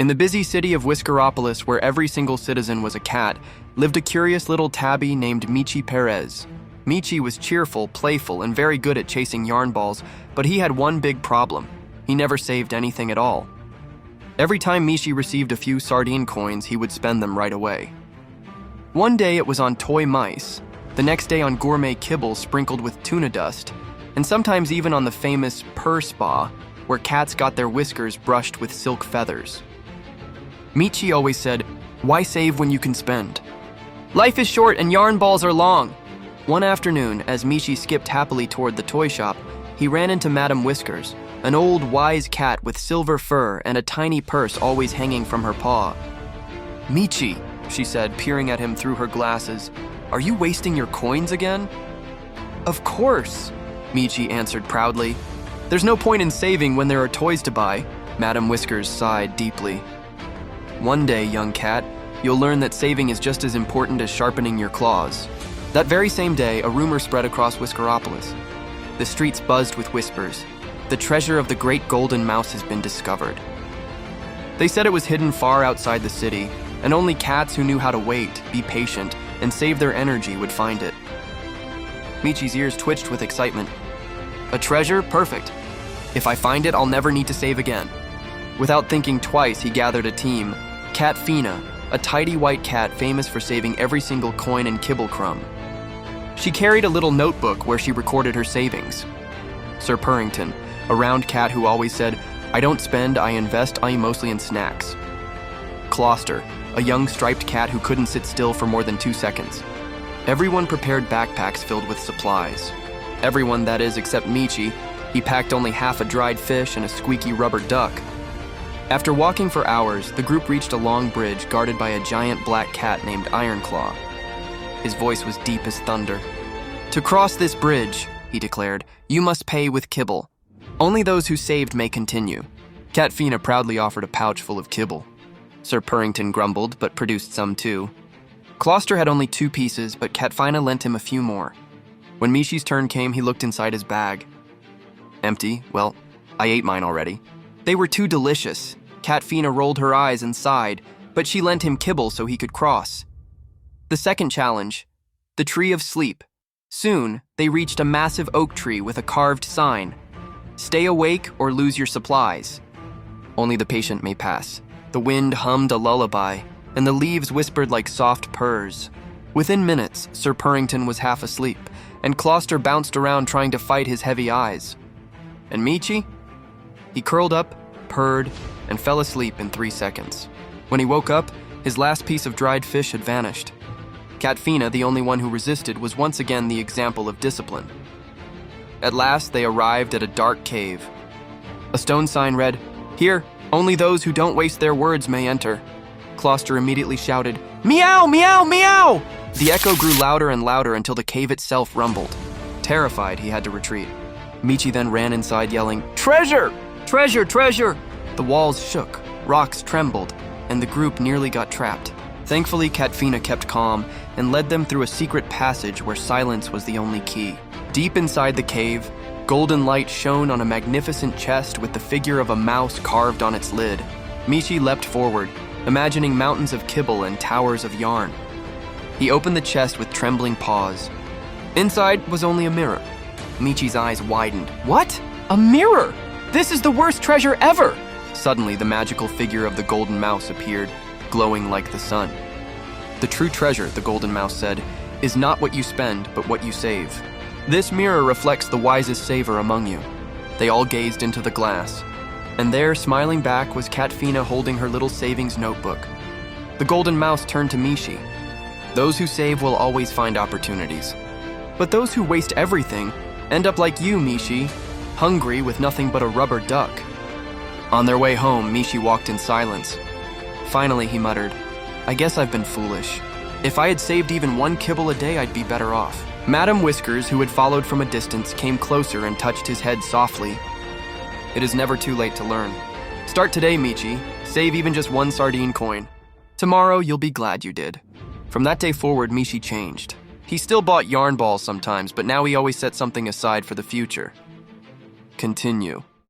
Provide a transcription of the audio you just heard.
In the busy city of Whiskeropolis, where every single citizen was a cat, lived a curious little tabby named Michi Pérez. Michi was cheerful, playful, and very good at chasing yarn balls, but he had one big problem. He never saved anything at all. Every time Michi received a few sardine coins, he would spend them right away. One day it was on toy mice, the next day on gourmet kibble sprinkled with tuna dust, and sometimes even on the famous purr spa, where cats got their whiskers brushed with silk feathers. Michi always said, "Why save when you can spend? Life is short and yarn balls are long." One afternoon, as Michi skipped happily toward the toy shop, he ran into Madame Whiskers, an old, wise cat with silver fur and a tiny purse always hanging from her paw. "Michi," she said, peering at him through her glasses, "are you wasting your coins again?" "Of course," Michi answered proudly. "There's no point in saving when there are toys to buy." Madame Whiskers sighed deeply. "One day, young cat, you'll learn that saving is just as important as sharpening your claws." That very same day, a rumor spread across Whiskeropolis. The streets buzzed with whispers. The treasure of the great golden mouse has been discovered. They said it was hidden far outside the city, and only cats who knew how to wait, be patient, and save their energy would find it. Michi's ears twitched with excitement. "A treasure? Perfect. If I find it, I'll never need to save again." Without thinking twice, he gathered a team. Catfina, a tidy white cat famous for saving every single coin and kibble crumb. She carried a little notebook where she recorded her savings. Sir Purrington, a round cat who always said, "I don't spend, I invest, I mostly in snacks." Clawster, a young striped cat who couldn't sit still for more than 2 seconds. Everyone prepared backpacks filled with supplies. Everyone, that is, except Michi. He packed only half a dried fish and a squeaky rubber duck. After walking for hours, the group reached a long bridge guarded by a giant black cat named Ironclaw. His voice was deep as thunder. "To cross this bridge," he declared, "you must pay with kibble. Only those who saved may continue." Catfina proudly offered a pouch full of kibble. Sir Purrington grumbled, but produced some too. Clawster had only 2 pieces, but Catfina lent him a few more. When Michi's turn came, he looked inside his bag. Empty. Well, I ate mine already. They were too delicious. Catfina rolled her eyes and sighed, but she lent him kibble so he could cross. The second challenge, the Tree of Sleep. Soon, they reached a massive oak tree with a carved sign. "Stay awake or lose your supplies. Only the patient may pass." The wind hummed a lullaby, and the leaves whispered like soft purrs. Within minutes, Sir Purrington was half asleep, and Clawster bounced around trying to fight his heavy eyes. And Michi? He curled up, purred, and fell asleep in 3 seconds. When he woke up, his last piece of dried fish had vanished. Catfina, the only one who resisted, was once again the example of discipline. At last, they arrived at a dark cave. A stone sign read, "Here, only those who don't waste their words may enter." Clawster immediately shouted, "Meow, meow, meow!" The echo grew louder and louder until the cave itself rumbled. Terrified, he had to retreat. Michi then ran inside yelling, "Treasure! Treasure! Treasure!" The walls shook, rocks trembled, and the group nearly got trapped. Thankfully, Catfina kept calm and led them through a secret passage where silence was the only key. Deep inside the cave, golden light shone on a magnificent chest with the figure of a mouse carved on its lid. Michi leapt forward, imagining mountains of kibble and towers of yarn. He opened the chest with trembling paws. Inside was only a mirror. Michi's eyes widened. "What? A mirror? This is the worst treasure ever!" Suddenly, the magical figure of the golden mouse appeared, glowing like the sun. "The true treasure," the golden mouse said, "is not what you spend, but what you save. This mirror reflects the wisest saver among you." They all gazed into the glass, and there, smiling back, was Catfina holding her little savings notebook. The golden mouse turned to Michi. "Those who save will always find opportunities. But those who waste everything end up like you, Michi, hungry with nothing but a rubber duck." On their way home, Michi walked in silence. Finally, he muttered, "I guess I've been foolish. If I had saved even 1 kibble a day, I'd be better off." Madame Whiskers, who had followed from a distance, came closer and touched his head softly. "It is never too late to learn. Start today, Michi. Save even just 1 sardine coin. Tomorrow, you'll be glad you did." From that day forward, Michi changed. He still bought yarn balls sometimes, but now he always set something aside for the future. Continue.